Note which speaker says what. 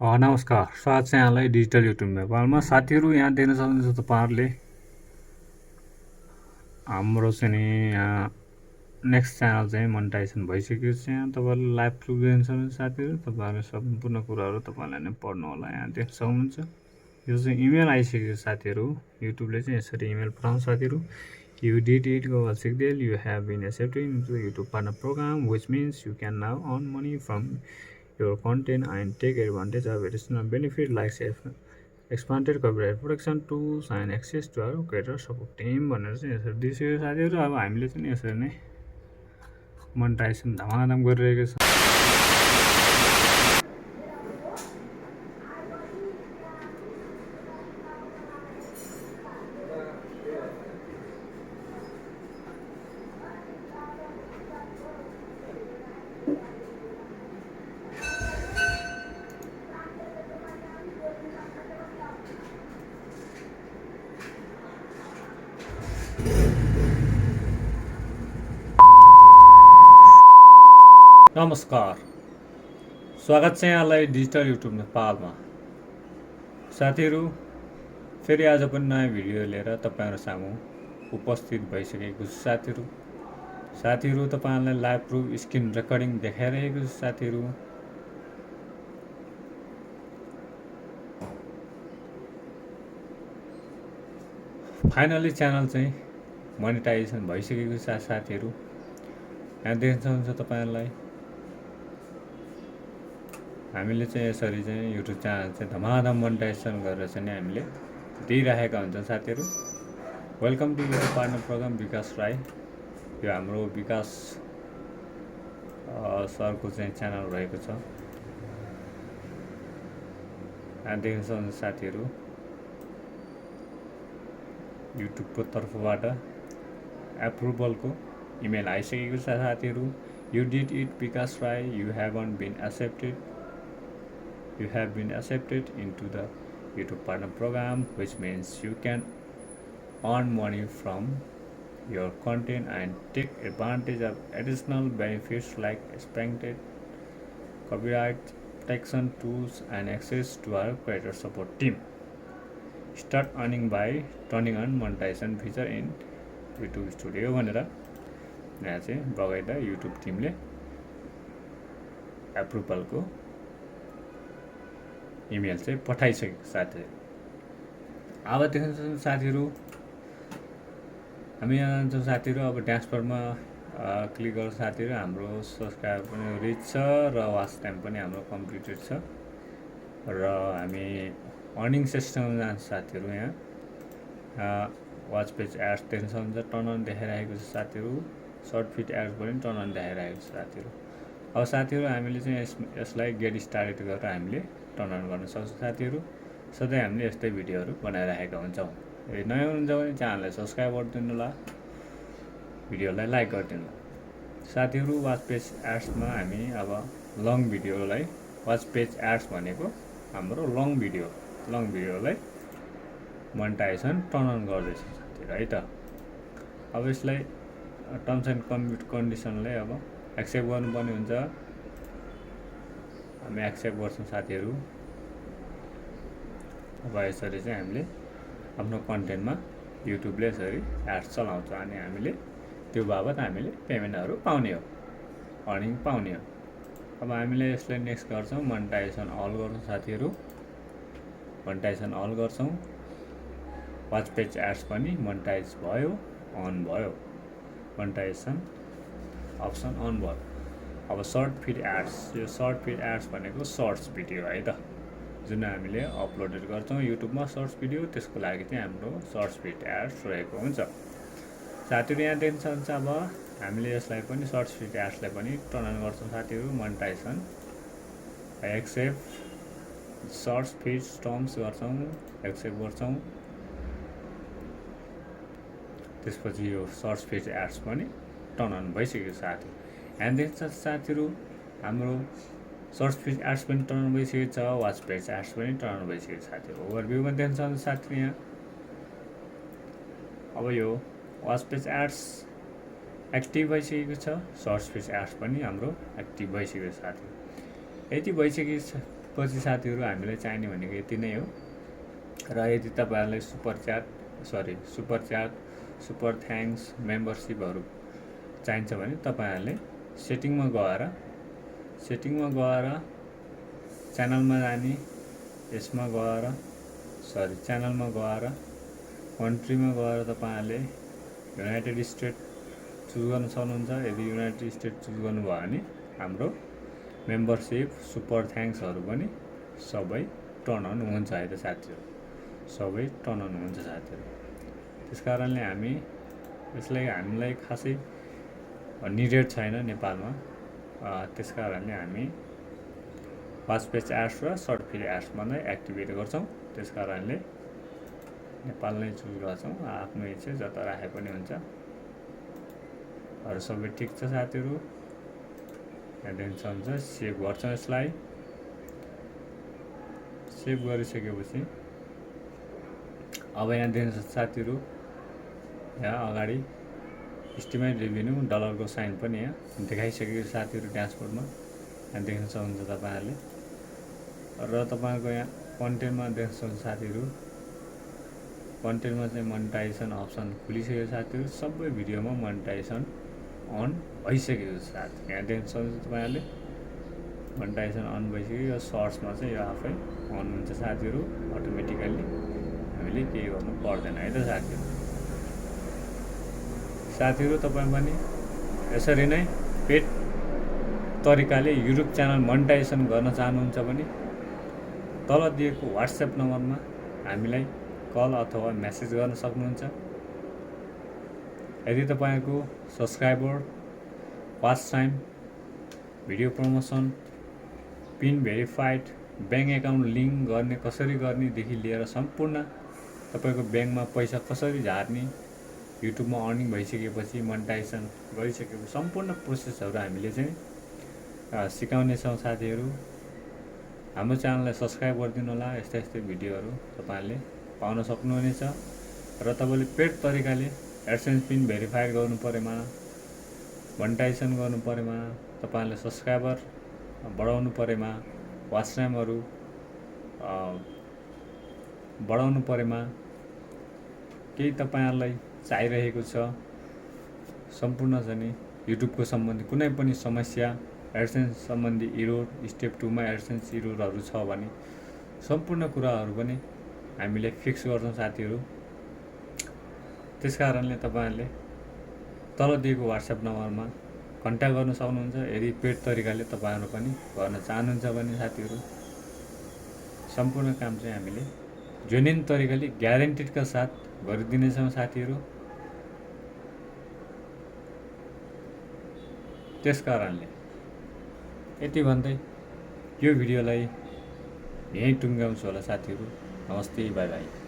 Speaker 1: नमस्कार, स्वागत छ यहाँलाई डिजिटल युट्युब नेपालमा। साथीहरू, यहाँ देख्न सक्नुहुन्छ तपाईँहरूले हाम्रो चाहिँ नि यहाँ नेक्स्ट च्यानल चाहिँ मोनेटाइजेसन भइसकेको छ। यहाँ तपाईँहरूले लाइभ प्रुफ देख्न सक्नुहुन्छ। साथीहरू, तपाईँहरूले सम्पूर्ण कुराहरू तपाईँलाई नै पढ्नु होला। यहाँ देख्न सक्नुहुन्छ यो चाहिँ इमेल आइसकेको छ। साथीहरू, युट्युबले चाहिँ यसरी इमेल पठाउँछ। साथीहरू, you did it go signal you have been accepted into the YouTube partner program, which means you can now earn money from your content and take advantage of additional benefits like expanded copyright protection tools and access to our creator support team भनेर चाहिँ यसरी दिइसक्यो। साथीहरू, अब हामीले चाहिँ यसरी नै monetisation धमाधम गरिरहेको छ। नमस्कार, स्वागत छ यहाँलाई डिजिटल युट्युब नेपालमा। साथीहरू, फेरि आज पनि नयाँ भिडियो लिएर तपाईँहरू सामु उपस्थित भइसकेको छु। साथीहरू, तपाईँहरूलाई लाइभ प्रुफ स्क्रिन रेकर्डिङ देखाइरहेको छु। साथीहरू, फाइनली च्यानल चाहिँ मोनेटाइजेसन भइसकेको छ। साथीहरू, यहाँ देख्न सक्नुहुन्छ तपाईँहरूलाई हामीले चाहिँ यसरी चाहिँ युट्युब च्यानल चाहिँ धमाधम मोनेटाइजेसन गरेर चाहिँ हामीले दिइरहेका हुन्छौँ। साथीहरू, welcome to YouTube partner programme Vikas Rai. यो हाम्रो विकास सरको चाहिँ च्यानल रहेको छ। यहाँ देख्न सक्नुहुन्छ साथीहरू, युट्युबको तर्फबाट एप्रुभलको इमेल आइसकेको छ। साथीहरू, you did it Vikas Rai, you haven't been accepted You have been accepted into the YouTube partner program, which means you can earn money from your content and take advantage of additional benefits like expanded copyright protection tools and access to our creator support team. Start earning by turning on monetization feature in YouTube Studio भनेर यहाँ चाहिँ बगैँदा YouTube टिमले एप्रुभलको email चाहिँ पठाइसकेको। साथीहरू, अब देख्नुहुन्छ साथीहरू, हामी यहाँ जान्छौँ। साथीहरू, अब ड्यासबोर्डमा क्लिक गर्छ। साथीहरू, हाम्रो सब्सक्राइबर पनि रिच छ र वाच टाइम पनि हाम्रो कम्प्लिटेड छ र हामी अर्निङ सिस्टममा जान्छ। साथीहरू, यहाँ वाच पेज एड्स देख्न सक्नुहुन्छ, टर्न अन देखाइरहेको छ। साथीहरू, सर्ट फिट एड्स पनि टर्न अन देखाइरहेको छ। साथीहरू, अब साथीहरू, हामीले चाहिँ यसलाई गेट स्टार्टेड गरेर हामीले टर्न अन गर्न सक्छौँ। साथीहरू, सधैँ हामीले यस्तै भिडियोहरू बनाइरहेका हुन्छौँ। यदि नयाँ हुनुहुन्छ भने च्यानललाई सब्सक्राइब गरिदिनु होला, भिडियोलाई लाइक गरिदिनु होला। साथीहरू, वाच पेज एड्समा हामी अब लङ भिडियोलाई वाच पेज एड्स भनेको हाम्रो लङ भिडियोलाई मोनेटाइजेसन टर्न अन गर्दैछौँ। साथीहरू, है त। अब यसलाई टर्म्स एन्ड कन्डिसनलाई अब एक्सेप्ट गर्नुपर्ने हुन्छ। हामी एक्सेप्ट गर्छौँ। साथीहरू, अब यसरी चाहिँ हामीले आफ्नो कन्टेन्टमा युट्युबले यसरी एड्स चलाउँछ अनि हामीले त्यो बाबत हामीले पेमेन्टहरू पाउने हो, अर्निङ पाउने हो। अब हामीले यसलाई नेक्स्ट गर्छौँ, मोनेटाइजेसन अल गर्छौँ। साथीहरू, मोनेटाइजेसन अल गर्छौँ। वाच पेज एड्स पनि मोनेटाइज भयो, अन भयो, मोनेटाइजेसन अप्सन अन भयो। अब सर्ट फिड एड्स, यो सर्ट फिड एड्स भनेको सर्ट्स भिडियो है त, जुन हामीले अपलोडेड गर्छौँ युट्युबमा सर्ट्स भिडियो, त्यसको लागि चाहिँ हाम्रो सर्ट्स फिड एड्स रहेको हुन्छ। साथीहरू, यहाँ देख्न सक्नुहुन्छ, अब हामीले यसलाई पनि सर्ट्स फिड एड्सलाई पनि टर्न अन गर्छौँ। साथीहरू, monetization accept shorts feed terms गर्छौँ, एक्सेप्ट गर्छौँ। त्यसपछि यो सर्ट्स फिड एड्स पनि टर्न अन भइसक्यो। साथी, यहाँ देख्छ साथीहरू, हाम्रो सर्च फिड एड्स पनि टर्न भइसकेको छ, वाच पेज एड्स पनि टर्न भइसकेको छ। साथीहरू, ओभरभ्यूमा देख्न सक्नुहुन्छ। साथीहरू, यहाँ अब यो वाच पेज एड्स एक्टिभ भइसकेको छ, सर्च फिड एड्स पनि हाम्रो एक्टिभ भइसकेको छ। साथीहरू, यति भइसकेको छ त्यसपछि साथीहरू हामीलाई चाहिने भनेको यति नै हो। र यदि तपाईँहरूलाई सुपर च्याट सुपर थ्याङ्क्स मेम्बरसिपहरू चाहिन्छ भने तपाईँहरूले सेटिङमा गएर च्यानलमा जाने, यसमा गएर च्यानलमा गएर कन्ट्रीमा गएर तपाईँहरूले युनाइटेड स्टेट चुज गर्न सक्नुहुन्छ। यदि युनाइटेड स्टेट चुज गर्नुभयो भने हाम्रो मेम्बरसिप सुपर थ्याङ्क्सहरू पनि सबै टर्न अन हुन्छ है त साथीहरू, सबै टर्न अन हुन्छ साथीहरू। त्यस कारणले हामीलाई खासै निडेड छैन नेपालमा। त्यस कारणले हामी फास्ट पेज एड्स र सर्ट फिड एड्स मात्रै एक्टिभेट गर्छौँ। त्यस कारणले नेपाल नै चुज गर्छौँ। आफ्नो इच्छा जता राखे पनि हुन्छ। अरू सबै ठिक छ साथीहरू। यहाँदेखि सेभ गर्छौँ। यसलाई सेभ गरिसकेपछि अब यहाँदेखि साथीहरू यहाँ अगाडि इस्टिमेट रेभिन्यू डलरको साइन पनि यहाँ देखाइसकेको साथीहरू ड्यासबोर्डमा। यहाँ देख्न सक्नुहुन्छ तपाईँहरूले। र तपाईँको यहाँ कन्टेन्टमा देख्न सक्नुहुन्छ साथीहरू। कन्टेन्टमा चाहिँ मोनेटाइजेसन अप्सन खुलिसकेको साथीहरू। सबै भिडियोमा मोनेटाइजेसन अन भइसकेको छ साथी। यहाँ देख्न सक्नुहुन्छ तपाईँहरूले मोनेटाइजेसन अन भइसक्यो। यो सर्ट्समा चाहिँ यो आफै अन हुन्छ साथीहरू अटोमेटिकल्ली। हामीले केही गर्नु पर्दैन है त साथीहरू। तपाईँ पनि यसरी नै पेड तरिकाले युट्युब च्यानल मोनेटाइजेसन गर्न चाहनुहुन्छ भने तल दिएको व्हाट्सएप नम्बरमा हामीलाई कल अथवा मेसेज गर्न सक्नुहुन्छ। यदि तपाईँको subscriber, watch time, video promotion, pin verified, bank account link गर्ने कसरी गर्नेदेखि लिएर सम्पूर्ण तपाईँको ब्याङ्कमा पैसा कसरी झार्ने, युट्युबमा अर्निङ भइसकेपछि मोनेटाइजेसन गरिसकेपछि सम्पूर्ण प्रोसेसहरू हामीले चाहिँ सिकाउनेछौँ साथीहरू। हाम्रो च्यानललाई सब्सक्राइब गरिदिनु होला। यस्तै भिडियोहरू तपाईँहरूले पाउन सक्नुहुनेछ। र तपाईँले पेड तरिकाले एडसेन्स पिन भेरिफाइड गर्नु परेमा, मोनेटाइजेसन गर्नु परेमा, तपाईँहरूले सब्सक्राइबर बढाउनु परेमा, वाच टाइमहरू बढाउनु परेमा, केही तपाईँहरूलाई चाहिरहेको छ सम्पूर्ण चाहिँ युट्युबको सम्बन्धी कुनै पनि समस्या, एडसेन्स सम्बन्धी इरोड, स्टेप 2 मा एडसेन्स इरोडहरू छ भने सम्पूर्ण कुराहरू पनि हामीले फिक्स गर्छौँ साथीहरू। त्यस कारणले तपाईँहरूले तल दिएको व्हाट्सएप नम्बरमा कन्ट्याक्ट गर्न सक्नुहुन्छ। यदि पेड तरिकाले तपाईँहरू पनि गर्न चाहनुहुन्छ भने साथीहरू सम्पूर्ण काम चाहिँ हामीले जेन्युइन तरिकाले ग्यारेन्टिडका साथ गरिदिनेछौँ साथीहरू। त्यस कारणले यति भन्दै यो भिडियोलाई यहीँ टुङ्ग्याउँछु होला साथीहरू। नमस्ते, बाई बाई।